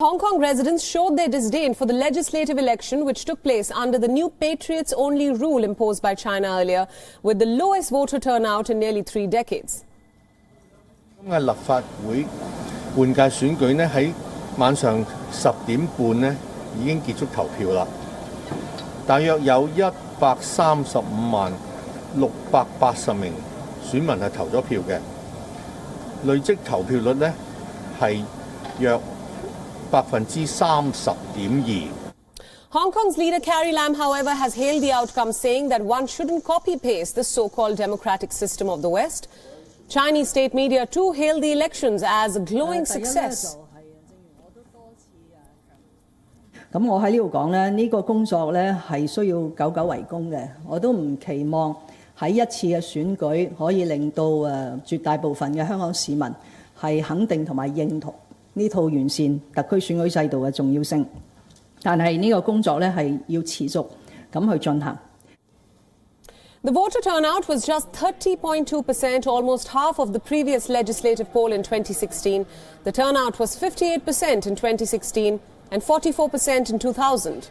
Hong Kong residents showed their disdain for the legislative election which took place under the new Patriots only rule imposed by China earlier, with the lowest voter turnout in nearly 3 decades. 今日立法會換屆選舉呢，喺晚上10點半呢已經結束投票啦。大約有135,680名選民係投咗票嘅，累積投票率呢係約30.2%。 Hong Kong's leader Carrie Lam, however, has hailed the outcome, saying that one shouldn't copy-paste the so-called democratic system of the West. Chinese state media too hailed the elections as a glowing success. 咁我喺呢度講咧，呢個工作咧係需要久久為功嘅。我都唔期望喺一次嘅選舉可以令到絕大部分嘅香港市民係肯定同埋認同呢套完善特區選舉制度嘅重要性。但係呢個工作咧係要持續咁去進行。 The voter turnout was just 30.2%, almost half of the previous legislative poll in 2016. The turnout was 58% in 2016 and 44% in 2000.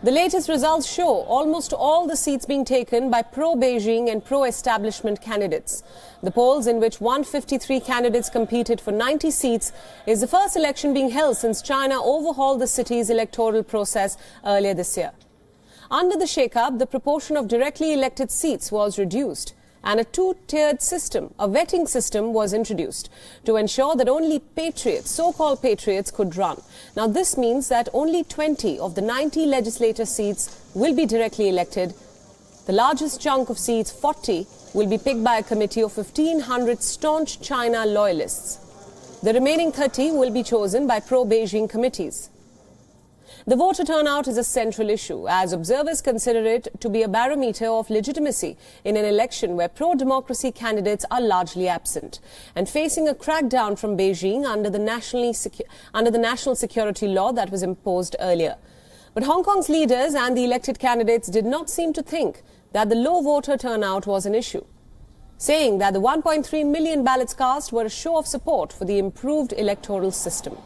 The latest results show almost all the seats being taken by pro-Beijing and pro-establishment candidates. The polls, in which 153 candidates competed for 90 seats, is the first election being held since China overhauled the city's electoral process earlier this year. Under the shake-up, the proportion of directly elected seats was reduced, and a two-tiered system, a vetting system, was introduced to ensure that only patriots, so-called patriots, could run. Now, this means that only 20 of the 90 legislature seats will be directly elected. The largest chunk of seats, 40, will be picked by a committee of 1,500 staunch China loyalists. The remaining 30 will be chosen by pro-Beijing committees. The voter turnout is a central issue, as observers consider it to be a barometer of legitimacy in an election where pro-democracy candidates are largely absent and facing a crackdown from Beijing under the national security law that was imposed earlier. But Hong Kong's leaders and the elected candidates did not seem to think that the low voter turnout was an issue, saying that the 1.3 million ballots cast were a show of support for the improved electoral system.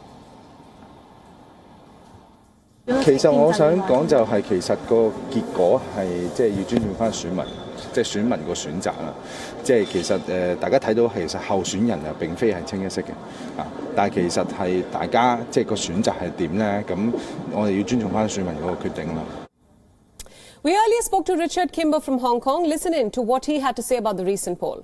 其實我想講就係其實個結果係即係要尊重翻選民，即係選民個選擇啦。即係其實大家睇到其實候選人又並非係清一色嘅但係其實係大家即係個選擇係點咧？咁我哋要尊重翻選民嗰個決定啦。We earlier spoke to Richard Kimber from Hong Kong. Listen in to what he had to say about the recent poll.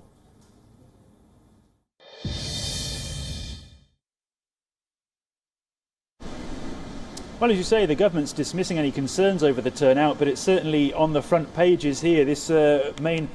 Well, as you say, the government's dismissing any concerns over the turnout, but it's certainly on the front pages here. This main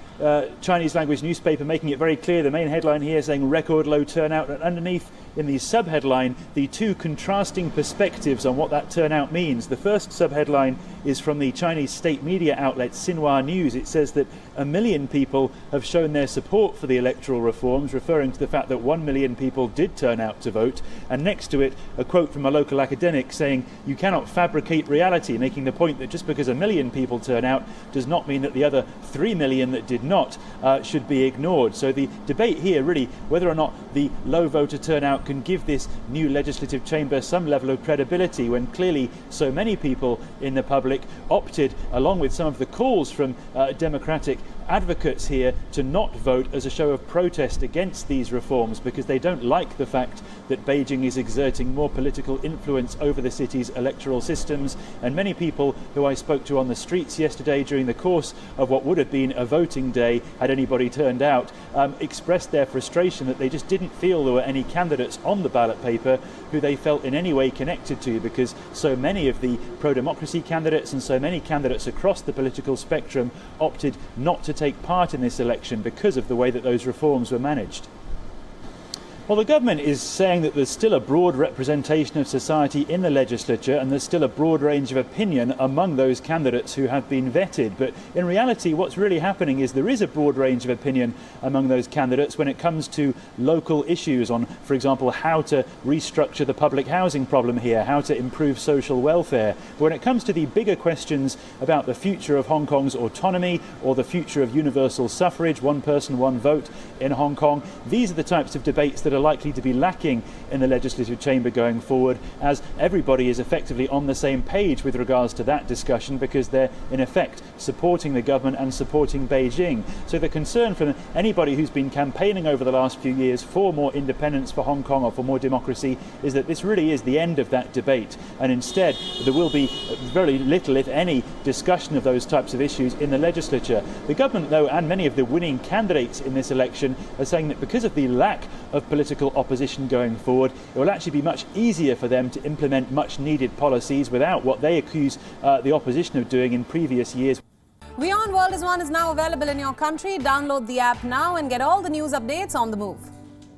Chinese language newspaper making it very clear, the main headline here saying record low turnout, and underneath in the sub-headline, the two contrasting perspectives on what that turnout means. The first sub-headline is from the Chinese state media outlet Xinhua News. It says that 1 million people have shown their support for the electoral reforms, referring to the fact that 1 million people did turn out to vote. And next to it, a quote from a local academic saying, "You cannot fabricate reality," making the point that just because 1 million people turn out does not mean that the other 3 million that did not should be ignored. So the debate here really whether or not the low voter turnout can give this new legislative chamber some level of credibility when clearly so many people in the public opted, along with some of the calls from democratic advocates here, to not vote as a show of protest against these reforms because they don't like the fact that Beijing is exerting more political influence over the city's electoral systems. And many people who I spoke to on the streets yesterday during the course of what would have been a voting day, had anybody turned out, expressed their frustration that they just didn't feel there were any candidates on the ballot paper who they felt in any way connected to, because so many of the pro-democracy candidates and so many candidates across the political spectrum opted not to take part in this election because of the way that those reforms were managed. Well, the government is saying that there's still a broad representation of society in the legislature and there's still a broad range of opinion among those candidates who have been vetted. But in reality, what's really happening is there is a broad range of opinion among those candidates when it comes to local issues on, for example, how to restructure the public housing problem here, how to improve social welfare. But when it comes to the bigger questions about the future of Hong Kong's autonomy or the future of universal suffrage, one person, one vote in Hong Kong, these are the types of debates that that are likely to be lacking in the legislative chamber going forward, as everybody is effectively on the same page with regards to that discussion, because they're in effect supporting the government and supporting Beijing. So the concern from anybody who's been campaigning over the last few years for more independence for Hong Kong or for more democracy is that this really is the end of that debate, and instead there will be very little, if any, discussion of those types of issues in the legislature. The government, though, and many of the winning candidates in this election are saying that because of the lack of political opposition going forward, it will actually be much easier for them to implement much needed policies without what they accuse the opposition of doing in previous years. WION World is now available in your country. Download the app now and get all the news updates on the move.